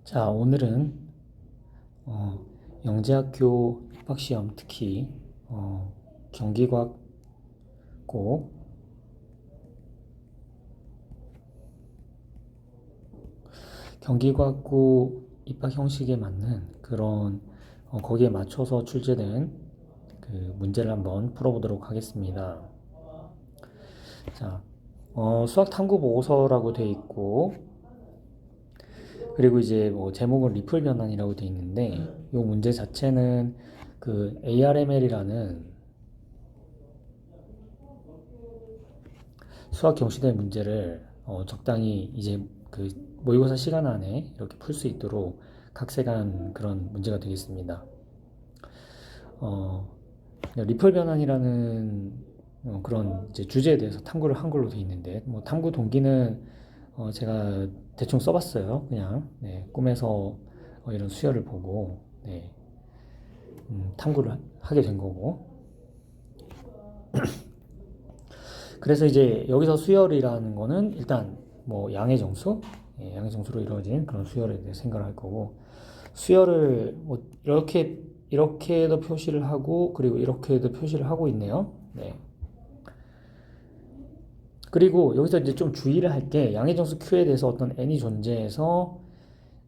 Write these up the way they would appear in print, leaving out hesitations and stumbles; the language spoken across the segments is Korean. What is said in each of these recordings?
자, 오늘은 영재학교 입학시험 특히 경기과고 경기과고 입학 형식에 맞는 그런 거기에 맞춰서 출제된 그 문제를 한번 풀어보도록 하겠습니다. 자, 수학 탐구 보고서라고 되어 있고, 그리고 이제 뭐 제목은 리플 변환이라고 되어 있는데, 이 문제 자체는 그 ARML이라는 수학 경시대 문제를 적당히 이제 그 모의고사 시간 안에 이렇게 풀 수 있도록 각색한 그런 문제가 되겠습니다. 리플 변환이라는 그런 이제 주제에 대해서 탐구를 한글로 되어 있는데, 뭐 탐구 동기는 제가 대충 써봤어요. 그냥 꿈에서 이런 수열을 보고 탐구를 하게 된 거고. 그래서 이제 여기서 수열이라는 거는 일단 뭐 양의 정수, 양의 정수로 이루어진 그런 수열에 대해 생각을 할 거고, 수열을 뭐 이렇게도 표시를 하고, 그리고 이렇게도 표시를 하고 있네요. 그리고 여기서 이제 좀 주의를 할 게, 양의 정수 Q에 대해서 어떤 n이 존재해서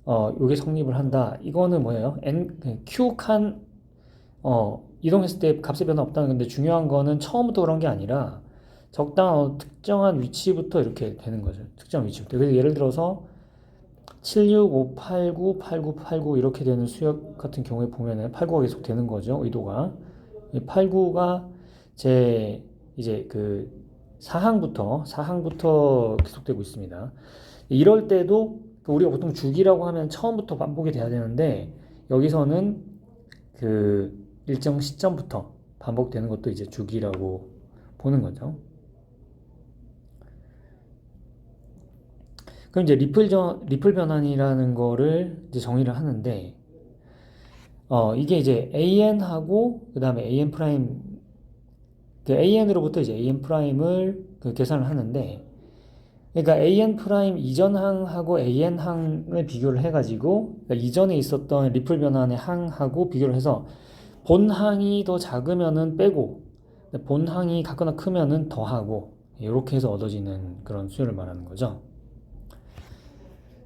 요게 성립을 한다. 이거는 뭐예요? Q 칸 이동했을 때 값의 변화 없다는 건데, 중요한 거는 처음부터 그런 게 아니라 적당한 특정한 위치부터 이렇게 되는 거죠. 특정한 위치부터. 그래서 예를 들어서 765, 89, 89, 89 이렇게 되는 수열 같은 경우에 보면은 89가 계속 되는 거죠. 의도가. 89가 이제 그 사항부터 계속되고 있습니다. 이럴 때도 우리가 보통 주기라고 하면 처음부터 반복이 돼야 되는데, 여기서는 그 일정 시점부터 반복되는 것도 이제 주기라고 보는 거죠. 그럼 이제 리플 변환이라는 거를 이제 정의를 하는데, 이게 이제 AN하고 그 다음에 AN 프라임, 그 AN으로부터 이제 AN 프라임을 그 계산을 하는데, 그러니까 AN 프라임 이전 항하고 AN 항을 비교를 해가지고, 그러니까 이전에 있었던 리플 변환의 항하고 비교를 해서 본 항이 더 작으면은 빼고, 본 항이 같거나 크면은 더하고, 이렇게 해서 얻어지는 그런 수열을 말하는 거죠.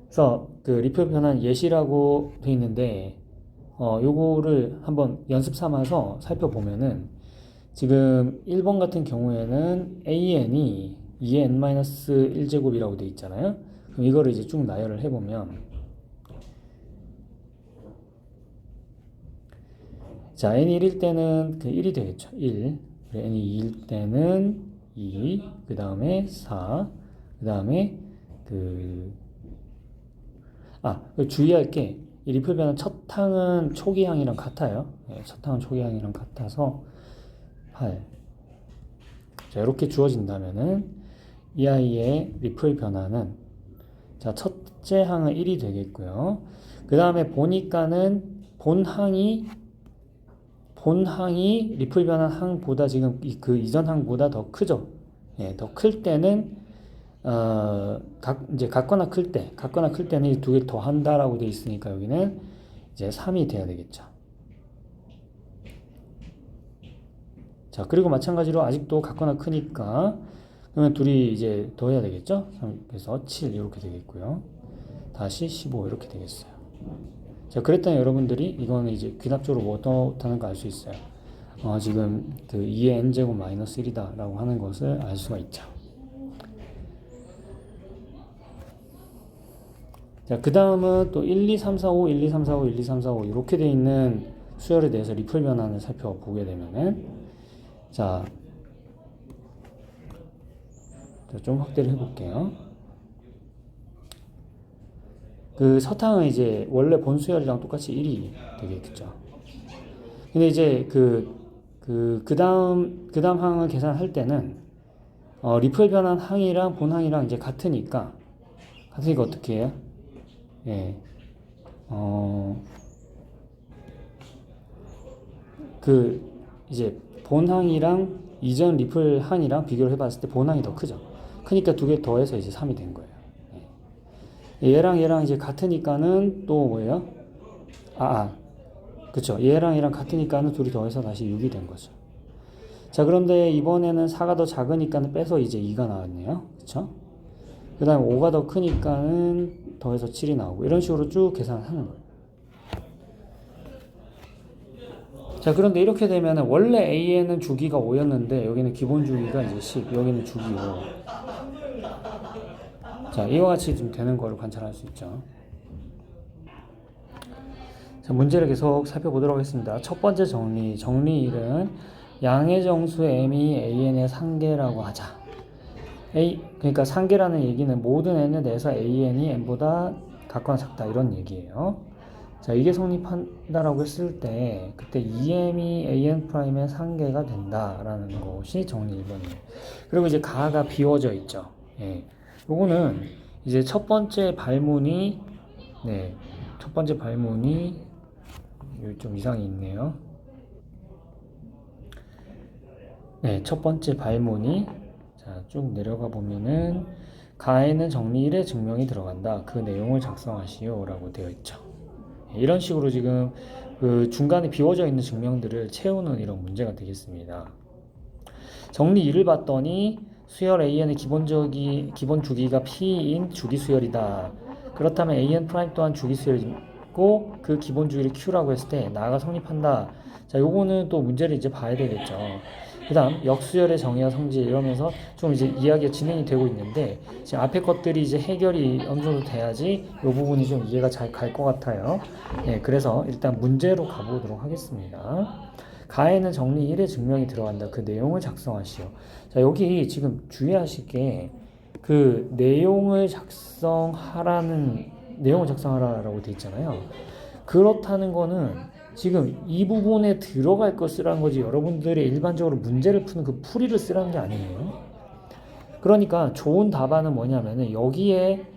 그래서 그 리플 변환 예시라고 돼 있는데, 요거를 한번 연습 삼아서 살펴보면은, 지금 1번 같은 경우에는 AN이 2n-1제곱이라고 돼 있잖아요. 그럼 이거를 이제 쭉 나열을 해보면, 자, n이 1일 때는 그 1이 되겠죠. 1. n이 2일 때는 2, 그 다음에 4, 그 다음에 주의할 게, 이 리플 변환 첫 항은 초기 항이랑 같아요. 첫 항은 초기 항이랑 같아서 8. 자, 이렇게 주어진다면은 이 아이의 리플 변화는, 자, 첫째 항은 1이 되겠고요. 그 다음에 보니까는 본 항이 리플 변환 항보다 지금 그 이전 항보다 더 크죠. 더 클 때는 이제 같거나 클 때는 이 두 개 더 한다라고 돼 있으니까 여기는 이제 3이 돼야 되겠죠. 자, 그리고 마찬가지로 아직도 같거나 크니까 그러면 둘이 이제 더해야 되겠죠. 그래서 7 이렇게 되겠고요. 다시 15 이렇게 되겠어요. 자, 그랬더니 여러분들이 이거는 이제 귀납적으로 뭐 어떻다는 거 알 수 있어요. 지금 그 2의 n제곱 마이너스 1이다 라고 하는 것을 알 수가 있죠. 자, 그 다음은 또 1, 2, 3, 4, 5, 1, 2, 3, 4, 5, 1, 2, 3, 4, 5 이렇게 되어 있는 수열에 대해서 리플 변환을 살펴보게 되면은, 자, 좀 확대를 해볼게요. 그 서탕은 이제 원래 본 수열이랑 똑같이 1이 되겠죠. 근데 이제 그 다음 항을 계산할 때는, 리플 변환 항이랑 본 항이랑 이제 같으니까 어떻게 해요? 그 이제 본 항이랑 이전 리플 항이랑 비교를 해봤을 때 본 항이 더 크죠. 크니까 두 개 더해서 이제 3이 된 거예요. 얘랑 얘랑 이제 같으니까는 또 뭐예요? 그쵸. 얘랑 얘랑 같으니까는 둘이 더해서 다시 6이 된 거죠. 자, 그런데 이번에는 4가 더 작으니까는 빼서 이제 2가 나왔네요. 그쵸? 그 다음에 5가 더 크니까는 더해서 7이 나오고 이런 식으로 쭉 계산하는 거예요. 자, 그런데 이렇게 되면 원래 A에는 주기가 5였는데 여기는 기본 주기가 이제 10, 여기는 주기 5. 자, 이와 같이 좀 되는 거를 관찰할 수 있죠. 자, 문제를 계속 살펴보도록 하겠습니다. 첫 번째 정리. 정리 1은 양의 정수 m이 an의 상계라고 하자. 그러니까 상계라는 얘기는 모든 n에 대해서 an이 n보다 같거나 작다 이런 얘기예요. 자, 이게 성립한다라고 했을 때 그때 EM이 AN'의 상계가 된다라는 것이 정리 1번이에요. 그리고 이제 가가 비워져 있죠. 예. 요거는 이제 첫 번째 발문이 여기 좀 이상이 있네요. 네, 첫 번째 발문이 자, 쭉 내려가 보면은 가에는 정리 1의 증명이 들어간다. 그 내용을 작성하시오라고 되어 있죠. 이런 식으로 지금 그 중간에 비워져 있는 증명들을 채우는 이런 문제가 되겠습니다. 정리 2를 봤더니 수열 AN의 기본 주기가 P인 주기 수열이다. 그렇다면 AN 프라임 또한 주기 수열이고 그 기본 주기를 Q라고 했을 때 나가 성립한다. 자, 요거는 또 문제를 이제 봐야 되겠죠. 그 다음 역수열의 정의와 성질 이러면서 좀 이제 이야기가 진행이 되고 있는데 지금 앞에 것들이 이제 해결이 어느 정도 돼야지 이 부분이 좀 이해가 잘 갈 것 같아요. 네, 그래서 일단 문제로 가보도록 하겠습니다. 가에는 정리 1의 증명이 들어간다. 그 내용을 작성하시오. 자, 여기 지금 주의하실 게 그 내용을 작성하라라고 되어 있잖아요. 그렇다는 거는 지금 이 부분에 들어갈 거 쓰라는 거지 여러분들이 일반적으로 문제를 푸는 그 풀이를 쓰라는 게 아니에요. 그러니까 좋은 답안은 뭐냐면은 여기에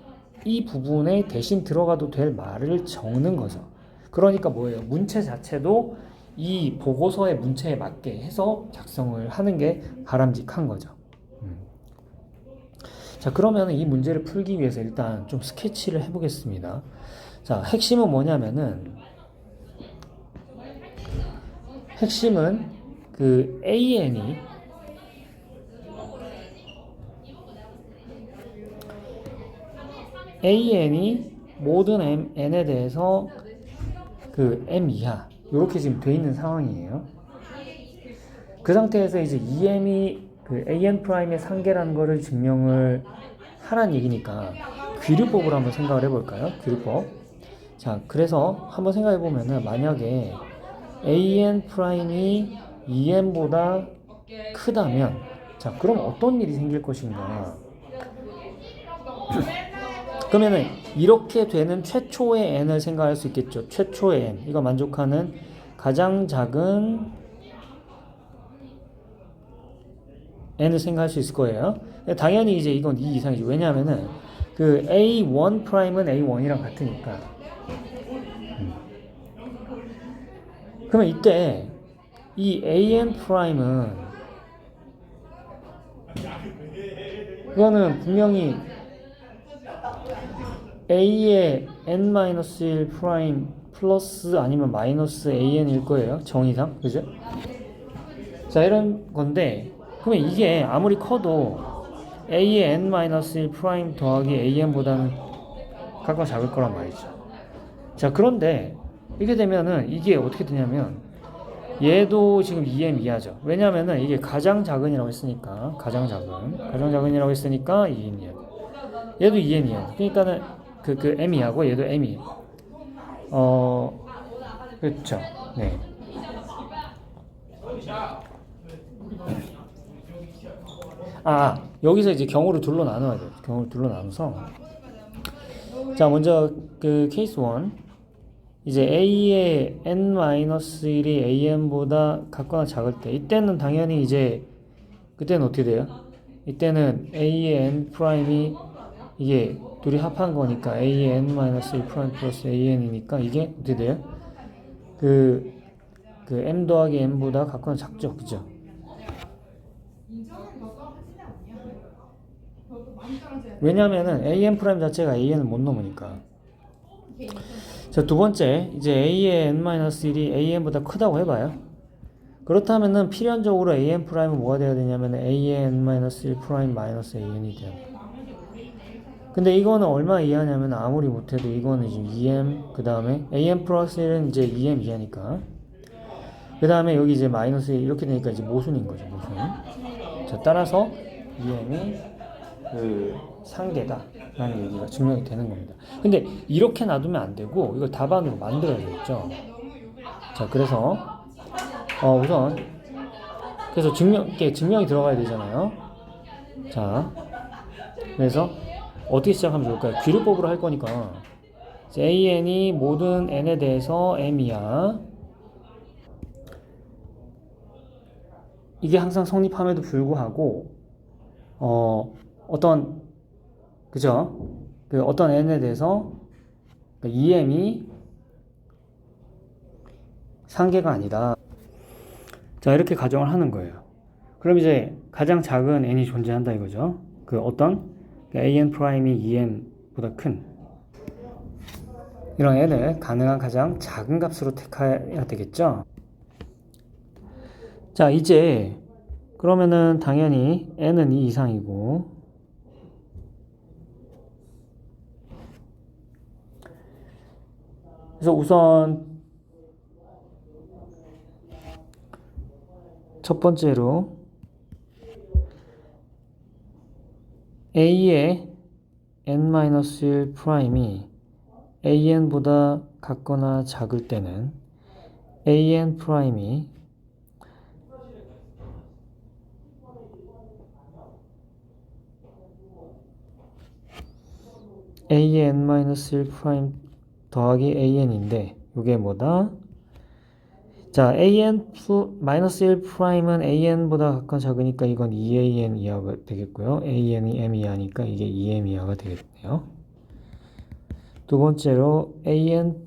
이 부분에 대신 들어가도 될 말을 적는 거죠. 그러니까 뭐예요? 문체 자체도 이 보고서의 문체에 맞게 해서 작성을 하는 게 바람직한 거죠. 자, 그러면 이 문제를 풀기 위해서 일단 좀 스케치를 해보겠습니다. 자, 핵심은 그 AN이 모든 n에 대해서 그 m 이하 이렇게 지금 돼 있는 상황이에요. 그 상태에서 이제 EM이 그 AN 프라임의 상계라는 거를 증명을 하라는 얘기니까 귀류법을 한번 생각을 해볼까요? 귀류법. 자, 그래서 한번 생각해 보면은 만약에 AN 프라임이 EM보다 크다면 자, 그럼 어떤 일이 생길 것인가? 그러면은 이렇게 되는 최초의 n을 생각할 수 있겠죠. 최초의 n. 이거 만족하는 가장 작은 n을 생각할 수 있을 거예요. 당연히 이제 이건 2 이상이죠. 왜냐하면은 그 A1 프라임은 A1이랑 같으니까. 그러면 이때 이 AN 프라임은 그거는 분명히 A의 n-1 프라임 플러스 아니면 마이너스 AN일 거예요. 정의상. 그죠? 자, 이런 건데 그러면 이게 아무리 커도 A의 n-1 프라임 더하기 AN보다는 각각 작을 거란 말이죠. 자, 그런데 이렇게 되면은 이게 어떻게 되냐면 얘도 지금 2m 이하죠. 왜냐면은 이게 가장 작은이라고 했으니까 가장 작은이라고 했으니까 2m 이하. 얘도 2m 이하. 그러니까는 그 m 이하고 얘도 m 이하. 그렇죠. 네. 여기서 이제 경우를 둘로 나눠야 돼요. 경우를 둘로 나눠서 자, 먼저 그 케이스 1 이제 A의 n-1이 AN보다 같거나 작을 때 이때는 당연히 이제 그때는 어떻게 돼요? 이때는 A의 n 프라임이 이게 둘이 합한 거니까 A의 n-1 프라임 플러스 AN이니까 이게 어떻게 돼요? 그 m 더하기 n보다 같거나 작죠, 그죠? 왜냐면은 an 프라임 자체가 an을 못 넘으니까. 자, 두 번째, 이제 a의 n-1이 an보다 크다고 해봐요. 그렇다면은 필연적으로 an 프라임은 뭐가 돼야 되냐면 a의 n-1 프라임 마이너스 an이 돼요. 근데 이거는 얼마 이하냐면 아무리 못해도 이거는 지금 2m 그 다음에 an 플러스 1은 이제 2m 이하니까 그 다음에 여기 이제 마이너스 1 이렇게 되니까 이제 모순인 거죠, 모순. 자, 따라서 2m이 그 상계다 라는 얘기가 증명이 되는 겁니다. 근데 이렇게 놔두면 안 되고 이걸 답안으로 만들어야 되겠죠. 자, 그래서 우선 그래서 증명이 들어가야 되잖아요. 자, 그래서 어떻게 시작하면 좋을까요? 귀류법으로 할 거니까 an이 모든 n에 대해서 m이야. 이게 항상 성립함에도 불구하고 어떤 그죠? 그 어떤 n에 대해서 2m이 상계가 아니다. 자, 이렇게 가정을 하는 거예요. 그럼 이제 가장 작은 n이 존재한다 이거죠. 그 어떤 an 프라임이 2m보다 큰 이런 n을 가능한 가장 작은 값으로 택해야 되겠죠. 자, 이제 그러면은 당연히 n은 2 이상이고 그래서 우선 첫 번째로 a의 n-1 프라임이 an보다 같거나 작을 때는 an 프라임이 a의 n-1 프라임 더하기 an인데 이게 뭐다? 자, an-1 프라임은 an보다 가까운 작으니까 이건 2an 이하가 되겠고요. an이 m 이하니까 이게 2m 이하가 되겠네요. 두 번째로 an-1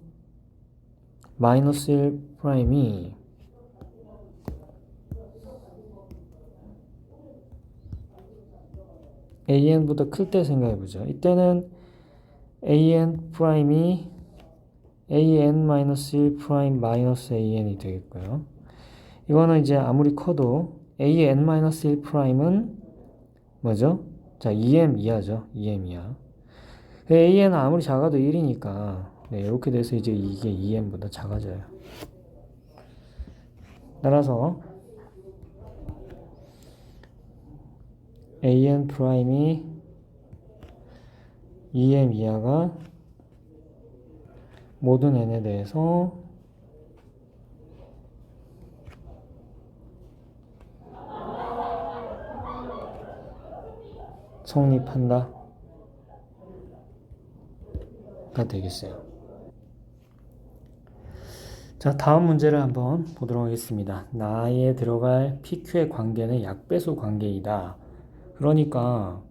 프라임이 an보다 클 때 생각해보죠. 이때는 an 프라임이 an-1 프라임 마이너스 an이 되겠고요. 이거는 이제 아무리 커도 an-1 프라임은 뭐죠? 자, 2m 이하죠. 2m 이하. an은 아무리 작아도 1이니까 네, 이렇게 돼서 이제 이게 2m보다 작아져요. 따라서 an 프라임이 2m 이하가 모든 n에 대해서 성립한다 가 되겠어요. 자, 다음 문제를 한번 보도록 하겠습니다. 나에 들어갈 PQ의 관계는 약배수 관계이다. 그러니까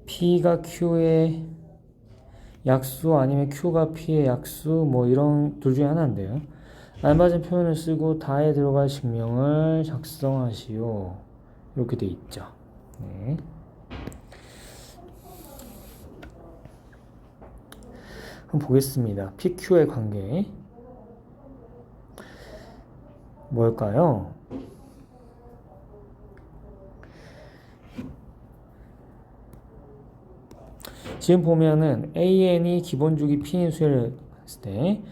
P가 Q의 약수 아니면 Q가 P의 약수 뭐 이런 둘 중에 하나인데요. 알맞은 표현을 쓰고 다에 들어갈 증명을 작성하시오. 이렇게 돼 있죠. 네. 한번 보겠습니다. PQ의 관계 뭘까요? 지금 보면은 AN이 기본주기 P인 수열을 했을 때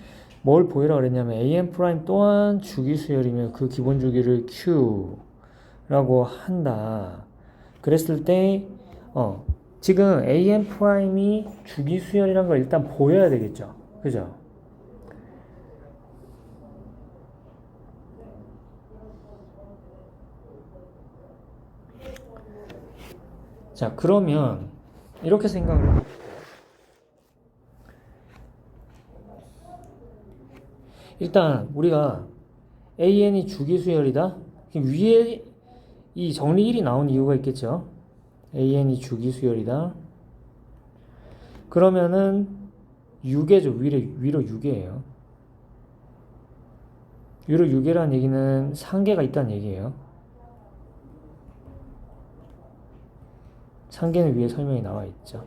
뭘 보이라 그랬냐면 AN 프라임 또한 주기 수열이면 그 기본주기를 Q라고 한다. 그랬을 때 지금 AN 프라임이 주기 수열이라는 걸 일단 보여야 되겠죠. 그죠? 자, 그러면 이렇게 생각을 해요. 일단 우리가 AN이 주기 수열이다. 위에 이 정리 1이 나온 이유가 있겠죠. AN이 주기 수열이다. 그러면은 6개죠. 위로 6개예요. 위로 6개라는 얘기는 상계가 있다는 얘기예요. 상계는 위에 설명이 나와 있죠.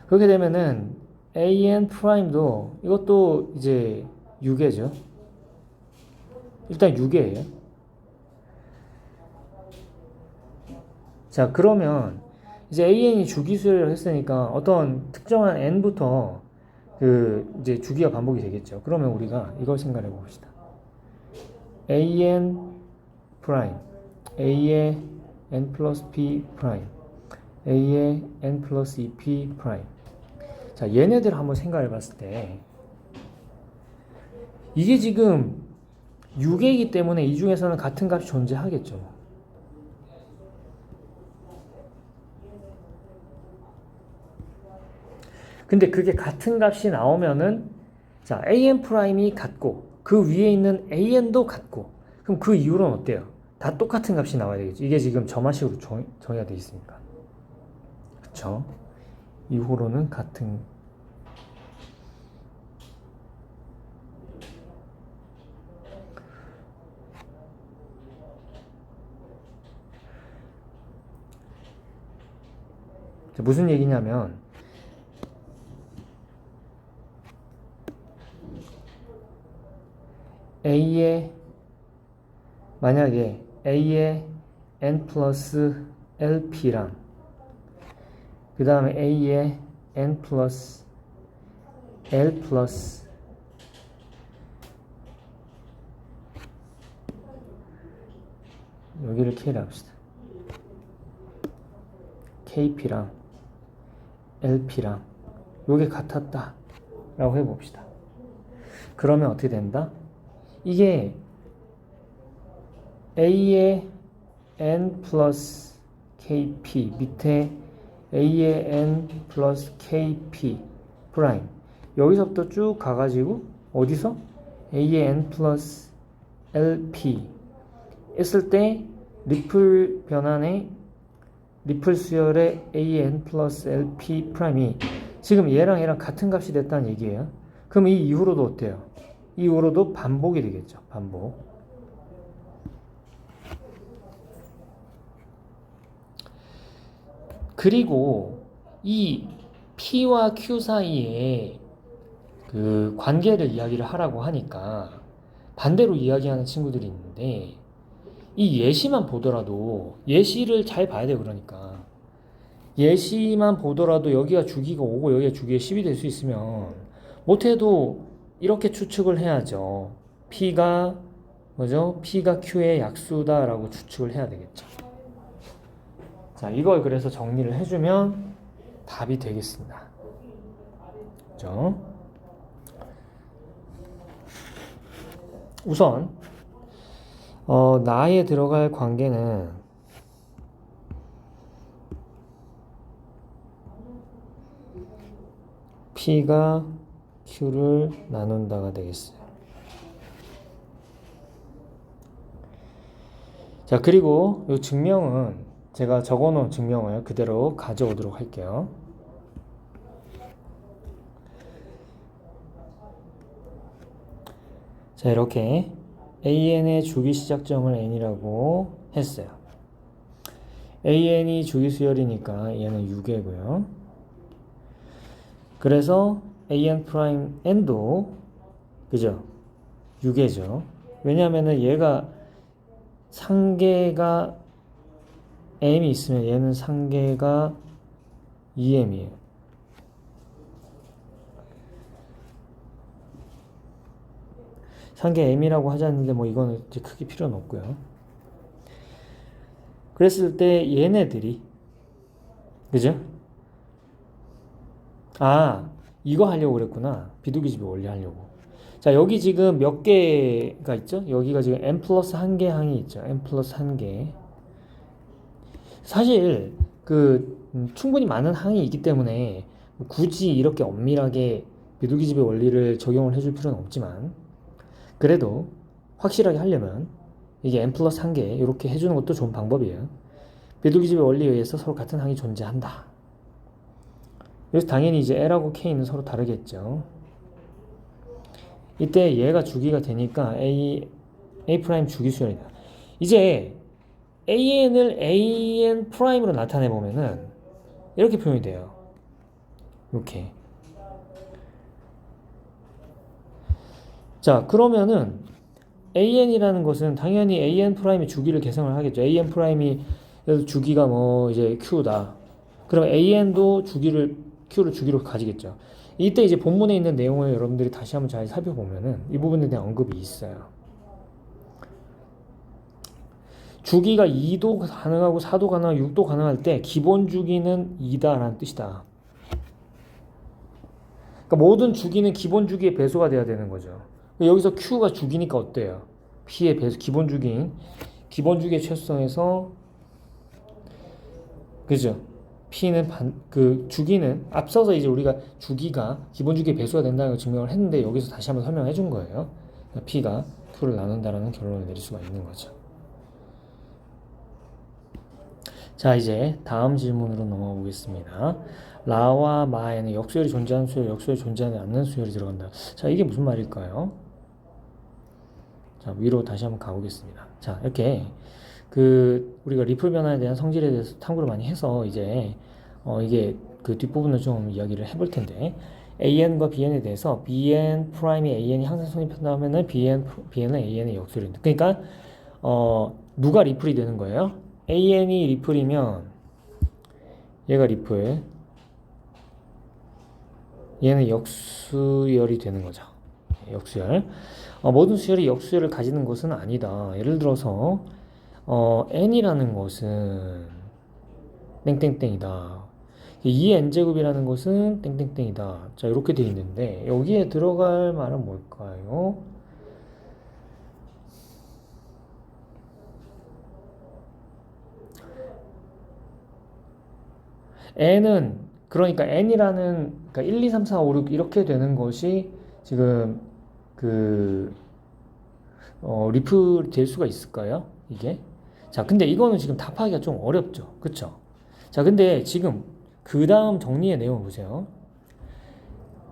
그렇게 되면은 an 프라임도 이것도 이제 유계죠. 일단 유계예요. 자, 그러면 이제 an이 주기수를 했으니까 어떤 특정한 n부터 그 이제 주기가 반복이 되겠죠. 그러면 우리가 이걸 생각해 봅시다. an 프라임, a의 n 플러스 p 프라임, a의 n 플러스 2p 프라임. 자, 얘네들 한번 생각해 봤을 때 이게 지금 6개이기 때문에 이 중에서는 같은 값이 존재하겠죠. 근데 그게 같은 값이 나오면은 자, an 프라임이 같고 그 위에 있는 an도 같고 그럼 그 이후로는 어때요? 다 똑같은 값이 나와야 되겠죠. 이게 지금 점화식으로 정의가 되어 있으니까. 그쵸? 이후로는 같은 무슨 얘기냐면 A의 만약에 A의 n 플러스 LP랑 그 다음에 A의 n 플러스 L 플러스 여기를 K를 합시다. KP랑 LP랑 요게 같았다 라고 해봅시다. 그러면 어떻게 된다? 이게 A의 n 플러스 KP 밑에 A의 n 플러스 KP 프라임 여기서부터 쭉 가가지고 어디서? A의 n 플러스 LP 했을 때 리플 변환의 리플 수열의 A의 n 플러스 LP 프라임이 지금 얘랑 같은 값이 됐다는 얘기예요. 그럼 이 이후로도 어때요? 이 이후로도 반복이 되겠죠. 반복. 그리고 이 P와 Q 사이에 그 관계를 이야기를 하라고 하니까 반대로 이야기하는 친구들이 있는데 이 예시만 보더라도 예시를 잘 봐야 돼요. 그러니까 예시만 보더라도 여기가 주기가 5고 여기가 주기가 10이 될 수 있으면 못해도 이렇게 추측을 해야죠. P가 뭐죠? P가 Q의 약수다라고 추측을 해야 되겠죠. 자, 이걸 그래서 정리를 해주면 답이 되겠습니다. 그죠? 우선 나에 들어갈 관계는 P가 Q를 나눈다가 되겠어요. 자, 그리고 이 증명은 제가 적어놓은 증명을 그대로 가져오도록 할게요. 자, 이렇게 AN의 주기 시작점을 N이라고 했어요. AN이 주기 수열이니까 얘는 6개고요. 그래서 AN 프라임 N도 그죠? 6개죠. 왜냐하면은 얘가 상계가 M이 있으면 얘는 상계가 2M이에요. 상계 M이라고 하지 않는데 뭐 이거는 이제 크게 필요는 없고요. 그랬을 때 얘네들이 그죠? 아, 이거 하려고 그랬구나. 비둘기집에 원리 하려고. 자, 여기 지금 몇 개가 있죠? 여기가 지금 n 플러스 1개 항이 있죠. n 플러스 1개. 사실 충분히 많은 항이 있기 때문에 굳이 이렇게 엄밀하게 비둘기집의 원리를 적용을 해줄 필요는 없지만 그래도 확실하게 하려면 이게 n 플러스 1개 이렇게 해주는 것도 좋은 방법이에요. 비둘기집의 원리에 의해서 서로 같은 항이 존재한다. 그래서 당연히 이제 L하고 K는 서로 다르겠죠. 이때 얘가 주기가 되니까 A 프라임 주기 수열이다. 이제 AN을 AN 프라임으로 나타내 보면은 이렇게 표현이 돼요. 이렇게. 자, 그러면은 AN이라는 것은 당연히 AN 프라임의 주기를 계산을 하겠죠. AN 프라임이 주기가 뭐 이제 Q다. 그럼 AN도 Q를 주기로 가지겠죠. 이때 이제 본문에 있는 내용을 여러분들이 다시 한번 잘 살펴보면은 이 부분에 대한 언급이 있어요. 주기가 2도 가능하고 4도 가능하고 6도 가능할 때 기본 주기는 2다라는 뜻이다. 그러니까 모든 주기는 기본 주기의 배수가 돼야 되는 거죠. 여기서 Q가 주기니까 어때요? P의 배수, 기본 주기인 기본 주기의 최소성에서 그죠? P는 주기는 앞서서 이제 우리가 주기가 기본 주기의 배수가 된다는 걸 증명을 했는데 여기서 다시 한번 설명해 준 거예요. 그러니까 P가 Q를 나눈다라는 결론을 내릴 수가 있는 거죠. 자, 이제 다음 질문으로 넘어가 보겠습니다. 라와 마에는 역수열이 존재하는 수열, 역수열이 존재하지 않는 수열이 들어간다. 자, 이게 무슨 말일까요? 자, 위로 다시 한번 가보겠습니다. 자, 이렇게 우리가 리플 변화에 대한 성질에 대해서 탐구를 많이 해서 이제 이게 그 뒷부분을 좀 이야기를 해볼 텐데 AN과 BN에 대해서 BN 프라임이 AN이 항상 성립한다면은 BN은 AN의 역수열입니다. 그러니까 누가 리플이 되는 거예요? AN이 리플이면 얘가 리플, 얘는 역수열이 되는 거죠. 역수열. 모든 수열이 역수열을 가지는 것은 아니다. 예를 들어서 n이라는 것은 땡땡땡이다. 2n제곱이라는 것은 땡땡땡이다. 자, 이렇게 되어 있는데 여기에 들어갈 말은 뭘까요? n은 그러니까 n이라는 그러니까 1, 2, 3, 4, 5, 6 이렇게 되는 것이 지금 리플 될 수가 있을까요? 이게? 자, 근데 이거는 지금 답하기가 좀 어렵죠. 그쵸? 자, 근데 지금 그 다음 정리의 내용을 보세요.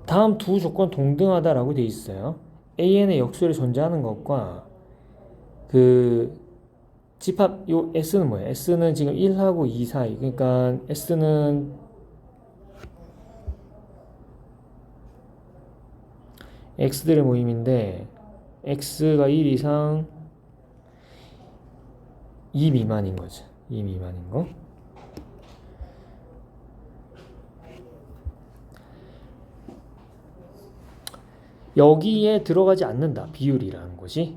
다음 두 조건 동등하다라고 되어 있어요. AN의 역수열이 존재하는 것과 집합 요 S는 뭐예요? S는 지금 1하고 2 사이. 그러니까 S는 X들의 모임인데 X가 1 이상 2 미만인 거죠. 2 미만인 거. 여기에 들어가지 않는다. 비율이라는 것이.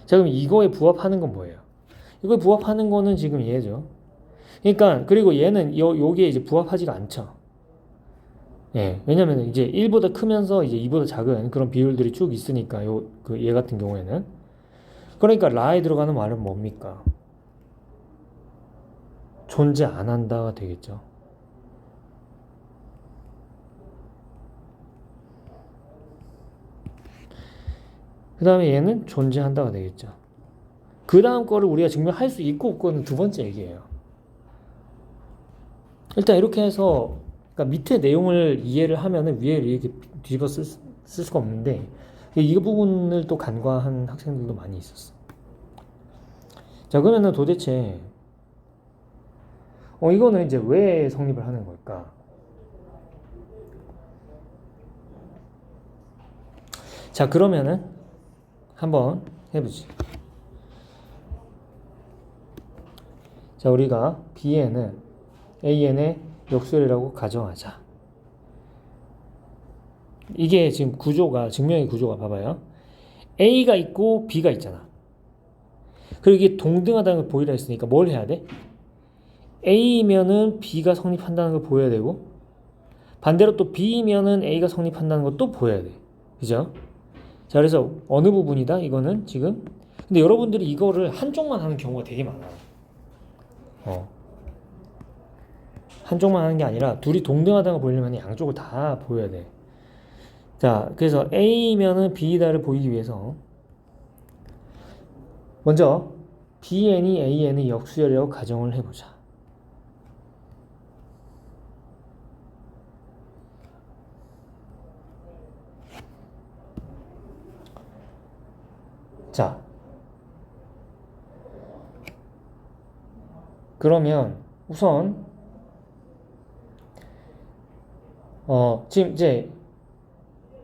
자, 그럼 이거에 부합하는 건 뭐예요? 이거에 부합하는 거는 지금 얘죠. 그러니까 그리고 얘는 여기에 이제 부합하지가 않죠. 예, 왜냐면 이제 1보다 크면서 이제 2보다 작은 그런 비율들이 쭉 있으니까 얘 같은 경우에는 그러니까 라에 들어가는 말은 뭡니까? 존재 안 한다가 되겠죠. 그 다음에 얘는 존재한다가 되겠죠. 그 다음 거를 우리가 증명할 수 있고 없고는 두 번째 얘기예요. 일단 이렇게 해서 그러니까 밑에 내용을 이해를 하면은 위에 이렇게 뒤집어 쓸 수가 없는데 이 부분을 또 간과한 학생들도 많이 있었어. 자, 그러면은 도대체 이거는 이제 왜 성립을 하는 걸까? 자, 그러면은 한번 해보지. 자, 우리가 B에는 AN의 역수열이라고 가정하자. 이게 지금 증명의 구조가 봐봐요. A가 있고 B가 있잖아. 그리고 이게 동등하다는 걸 보이라 했으니까 뭘 해야 돼? A면은 B가 성립한다는 걸 보여야 되고 반대로 또 B면은 A가 성립한다는 것도 보여야 돼. 그죠? 자, 그래서 어느 부분이다? 이거는 지금. 근데 여러분들이 이거를 한쪽만 하는 경우가 되게 많아. 한쪽만 하는 게 아니라 둘이 동등하다고 보이려면 양쪽을 다 보여야 돼. 자, 그래서 A면은 B다를 보이기 위해서 먼저 BN이 AN의 역수열이라고 가정을 해보자. 자, 그러면 우선 지금 이제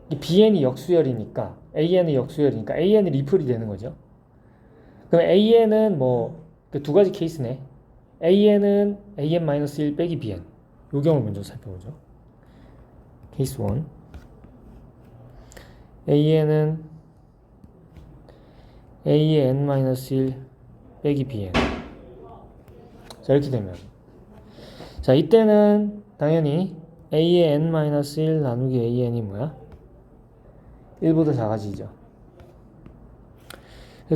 이 bn이 역수열이니까 an이 역수열이니까 an이 리플이 되는 거죠. 그럼 an은 뭐 두 가지 케이스네. an은 an-1 빼기 bn. 요 경우를 먼저 살펴보죠. 케이스 1. an은 an-1 빼기 bn. 자, 이렇게 되면 자, 이때는 당연히 a의 n-1 나누기 an이 뭐야? 1보다 작아지죠.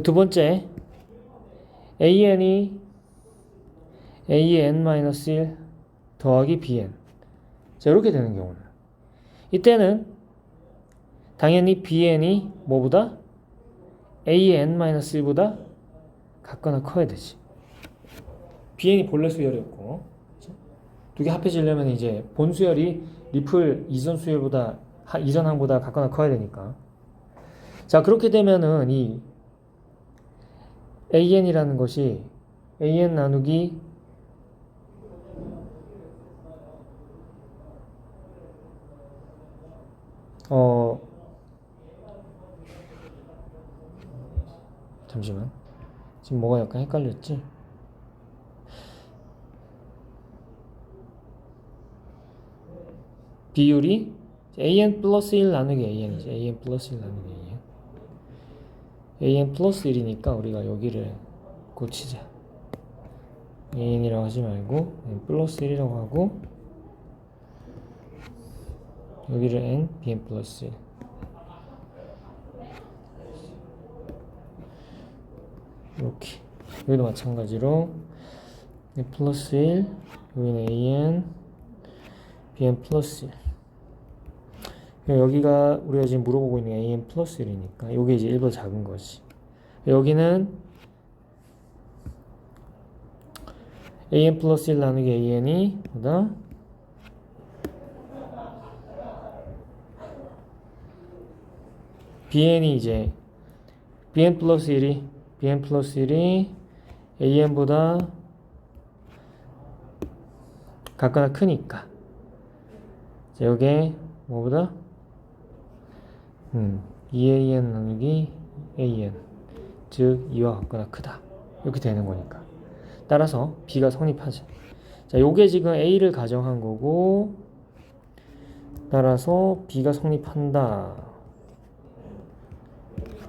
두 번째, an이 a의 n-1 더하기 bn. 자, 이렇게 되는 경우는 이때는 당연히 bn이 뭐보다? a의 n-1보다 같거나 커야 되지. bn이 본래 수열이었고, 두 개 합해지려면 이제 본 수열이 리플 이전 수열보다 이전 항보다 같거나 커야 되니까. 자, 그렇게 되면은 이 an이라는 것이 an 나누기 잠시만. 지금 뭐가 약간 헷갈렸지? 비율이 an 플러스 1 나누기 an이지. an 플러스 1 나누기 an. an 플러스 1이니까 우리가 여기를 고치자. an이라고 하지 말고 n 플러스 1이라고 하고 여기를 n, bn 플러스 1. 이렇게. 여기도 마찬가지로 n 플러스 1, 여기는 an, bn 플러스 1. 여기가 우리가 지금 물어보고 있는 an 플러스 1이니까 이게 이제 1보다 작은 거지. 여기는 an 플러스 1 나누기 an이 보다 bn이 이제 bn 플러스 1이 an보다 같거나 크니까 자, 여기에 뭐보다 2an 나누기 an 즉 2와 같거나 크다 이렇게 되는 거니까 따라서 b가 성립하죠. 자, 요게 지금 a를 가정한 거고 따라서 b가 성립한다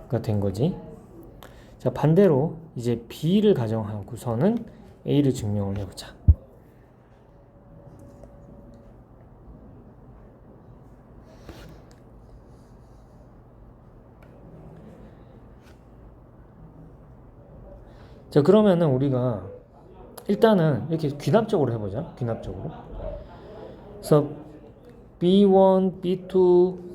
가 된 거지. 자, 반대로 이제 b를 가정하고서는 a를 증명을 해보자. 자, 그러면은 우리가 일단은 이렇게 귀납적으로 해보자. 귀납적으로. 그래서 b1, b2,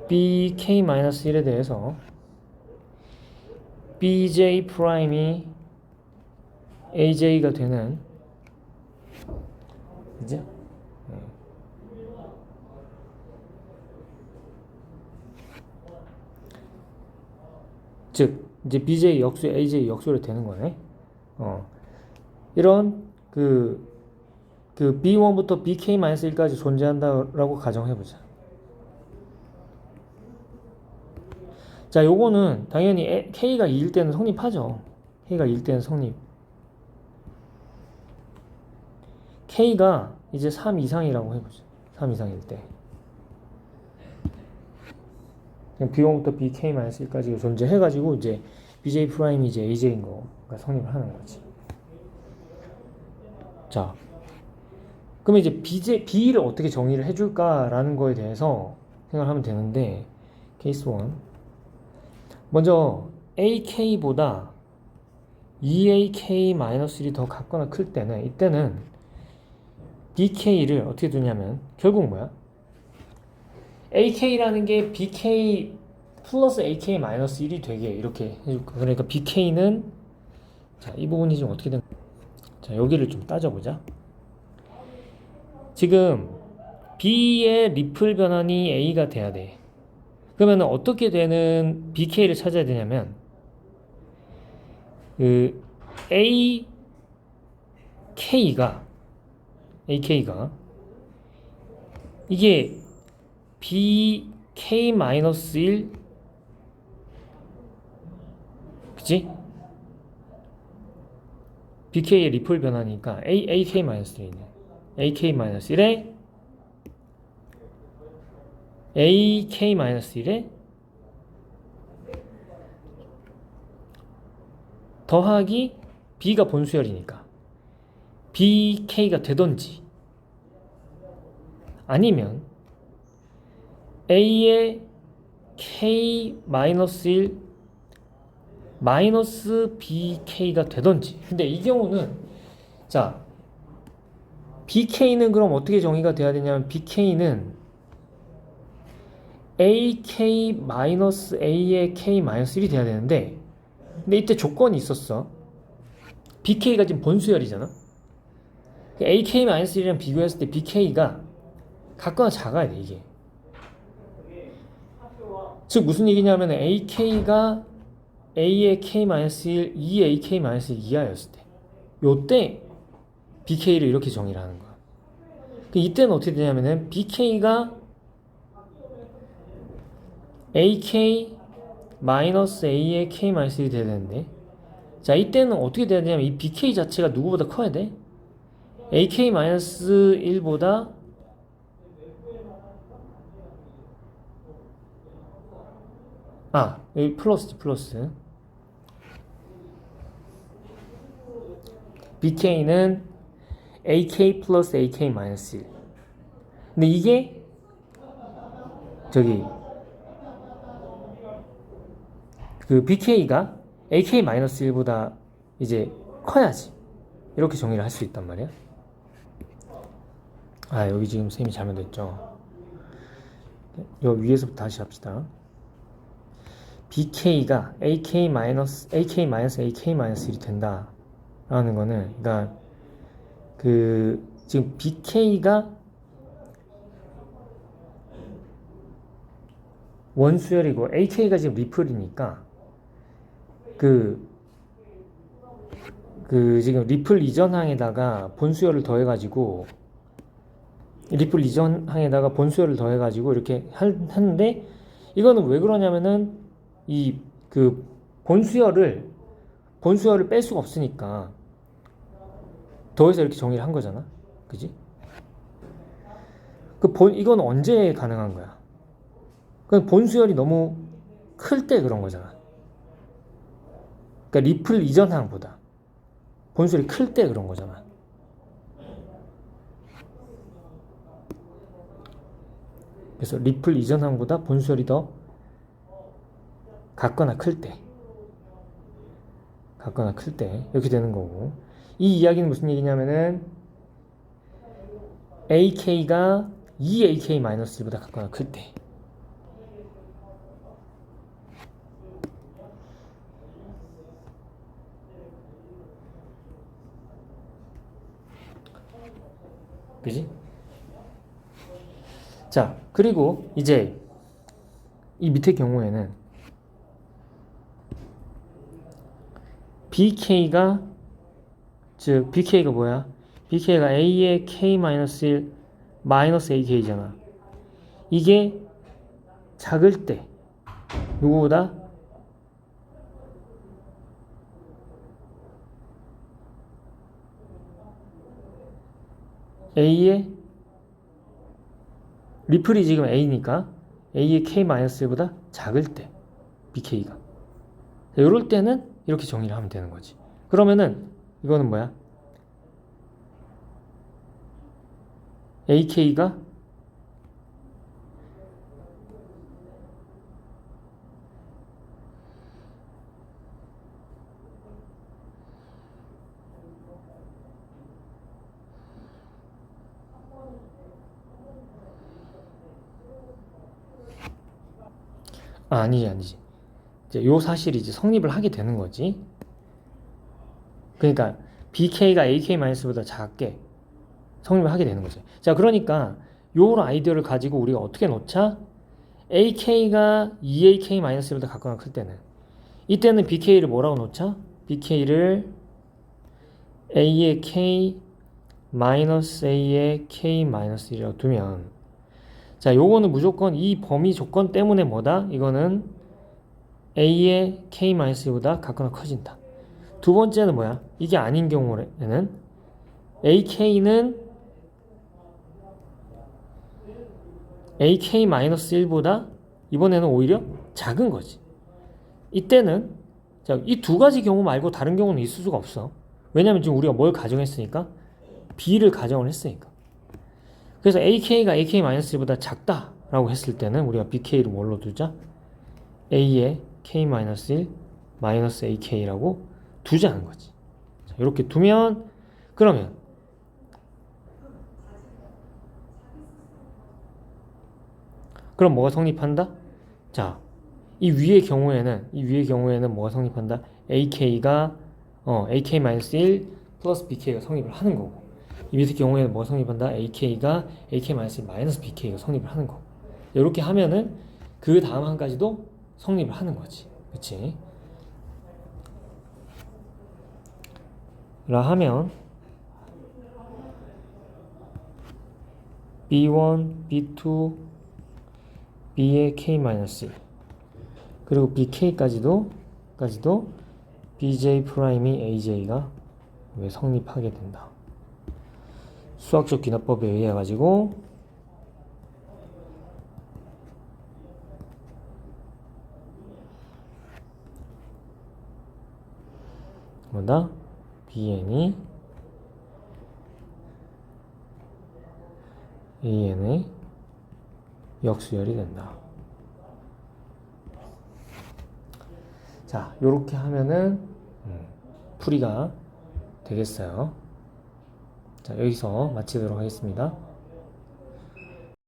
bk-1에 대해서 bj 프라임이 aj가 되는 그죠? 즉 이제 bj 역수 aj 역수로 되는 거네. 이런 그 b1부터 bk-1까지 존재한다라고 가정해보자. 자, 요거는 당연히 k가 2일 때는 성립하죠. k가 2일 때는 성립. k가 이제 3 이상이라고 해보죠. 3 이상일 때. b1부터 bk-1까지 존재해가지고 이제 bj 프라임이 이제 aj인 거가 성립을 하는 거지. 자, 그러면 이제 b를 어떻게 정의를 해줄까라는 거에 대해서 생각을 하면 되는데 케이스 1 먼저 ak보다 2ak-1이 더 같거나 클 때는 이때는 bk를 어떻게 두냐면 결국 뭐야? ak라는 게 bk 플러스 ak-1이 되게 이렇게 해줄까? 그러니까 bk는 자, 이 부분이 좀 어떻게 된 자, 여기를 좀 따져보자. 지금 b의 리플 변환이 a가 돼야 돼. 그러면 어떻게 되는 bk를 찾아야 되냐면 그 a AK가 이게 BK-1 그치? BK의 리플 변화니까 AK-1이네. AK-1에 AK-1에 더하기 B가 본수열이니까 BK가 되던지 아니면 A의 K-1 마이너스 BK가 되던지. 근데 이 경우는 자 BK는 그럼 어떻게 정의가 돼야 되냐면 BK는 AK-A의 K-1이 돼야 되는데 근데 이때 조건이 있었어. BK가 지금 본수열이잖아. AK-1이랑 비교했을 때 BK가 같거나 작아야 돼 이게. 즉 무슨 얘기냐면 AK가 A의 K-1, 2의 AK-1 이하였을 때 요때 BK를 이렇게 정의를 하는 거야. 이때는 어떻게 되냐면은 BK가 AK A의 K-1이 돼야 되는데 자 이때는 어떻게 돼야 되냐면 이 BK 자체가 누구보다 커야 돼. AK-1보다 여기 플러스 BK는 AK 플러스 AK-1 근데 이게 그 BK가 AK-1보다 이제 커야지 이렇게 정의를 할 수 있단 말이야. 여기 지금 셈이 잘못됐죠. 요 위에서부터 다시 합시다. BK가 AK-1이 된다 라는 거는 그러니까 지금 BK가 원수열이고 AK가 지금 리플이니까 지금 리플 이전항에다가 본수열을 더해가지고 이렇게 하는데 이거는 왜 그러냐면은 본수열을 뺄 수가 없으니까 더해서 이렇게 정의를 한 거잖아. 그지? 이건 언제 가능한 거야? 그건 본수열이 너무 클 때 그런 거잖아. 그러니까 리플 이전항보다 본수열이 클 때 그런 거잖아. 그래서 리플 이전항보다 본수열이 더 같거나 클 때 이렇게 되는 거고 이 이야기는 무슨 얘기냐면은 AK가 2AK-1보다 같거나 클 때 그지? 자 그리고 이제 이 밑에 경우에는 BK가 뭐야? BK가 A의 K-1 마이너스 AK잖아. 이게 작을 때 누구보다 A의 리플이 지금 A니까 A의 K-1보다 작을 때 BK가 이럴 때는 이렇게 정의를 하면 되는 거지. 그러면은 이거는 뭐야? AK가 아니지. 이제 요 사실이 이제 성립을 하게 되는 거지. 그러니까 BK가 AK-보다 작게 성립을 하게 되는 거죠. 자, 그러니까 요 아이디어를 가지고 우리가 어떻게 놓자? AK가 2AK-보다 같거나 클 때는 이때는 BK를 뭐라고 놓자? BK를 A의 K 마이너스 a에 k 마이너스 1이라고 두면 자, 요거는 무조건 이 범위 조건 때문에 뭐다? 이거는 a의 k 마이너스 1보다 같거나 커진다. 두 번째는 뭐야? 이게 아닌 경우에는 ak는 ak 마이너스 1보다 이번에는 오히려 작은 거지. 이때는 자, 이 두 가지 경우 말고 다른 경우는 있을 수가 없어. 왜냐면 지금 우리가 뭘 가정했으니까? b를 가정을 했으니까. 그래서 ak가 ak-1보다 작다라고 했을 때는 우리가 bk를 뭘로 두자? a의 k-1 마이너스 ak라고 두자는 거지. 자, 이렇게 두면 그러면 그럼 뭐가 성립한다? 자, 이 위의 경우에는 뭐가 성립한다? ak가 ak-1 플러스 bk가 성립을 하는 거고 이 밑의 경우에는 뭐가 성립한다? ak가 ak-1 마이너스 bk가 성립을 하는 거고 이렇게 하면은 그 다음 한까지도 성립을 하는 거지. 그치? 라 하면 b1, b2, b의 k-1 그리고 bk까지도 bj 프라임이 aj가 왜 성립하게 된다. 수학적 귀납법에 의해 가지고 뭐다? bn이 an의 역수열이 된다. 자, 요렇게 하면은 풀이가 되겠어요. 자, 여기서 마치도록 하겠습니다.